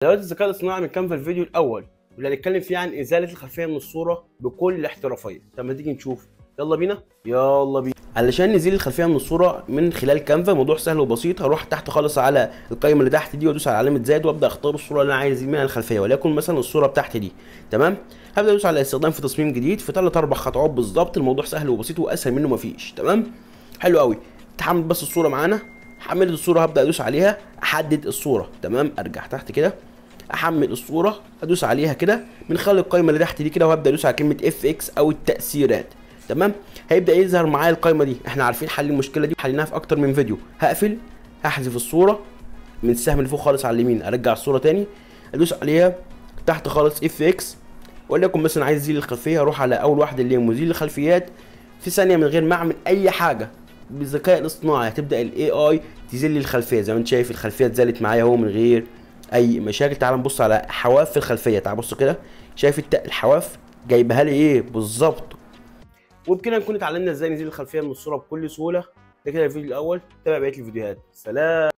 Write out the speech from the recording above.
دلوقتي الذكاء الاصطناعي من كام في الفيديو الاول واللي هنتكلم فيه عن ازاله الخلفيه من الصوره بكل احترافيه. طب ما تيجي نشوف. يلا بينا يلا بينا. علشان نزيل الخلفيه من الصوره من خلال كانفا موضوع سهل وبسيط. هروح تحت خالص على القائمه اللي تحت دي وادوس على علامه زائد وابدا اختار الصوره اللي انا عايز منها الخلفيه، وليكن مثلا الصوره بتاعتي دي. تمام. هبدا ادوس على استخدام في تصميم جديد في 3 4 خطوات بالظبط. الموضوع سهل وبسيط واسهل منه مفيش. تمام. حلو قوي. تحمل بس الصوره معانا. حملت الصوره هبدا ادوس عليها احدد الصوره. تمام. ارجع تحت كده احمل الصوره ادوس عليها كده من خلال القائمه اللي تحت دي كده وهبدا ادوس على كلمه اف اكس او التاثيرات. تمام. هيبدا يظهر معايا القائمه دي. احنا عارفين حل المشكله دي وحليناها في اكتر من فيديو. هقفل هحذف الصوره من السهم اللي فوق خالص على اليمين، ارجع الصوره تاني ادوس عليها تحت خالص اف اكس، وليكن مثلا عايز ازيل الخلفيه اروح على اول واحده اللي هي مزيل الخلفيات. في ثانيه من غير ما اعمل اي حاجه بالذكاء الاصطناعي هتبدا الاي اي تزيل لي الخلفيه. زي ما انت شايف الخلفيه اتزالت معايا اهو من غير اي مشاكل. تعال نبص على حواف في الخلفيه. تعال بص كده شايف الحواف جايبها لي ايه بالظبط. وبكده نكون اتعلمنا ازاي نزيل الخلفيه من الصوره بكل سهوله. ده كده الفيديو الاول. تابع بقيه الفيديوهات. سلام.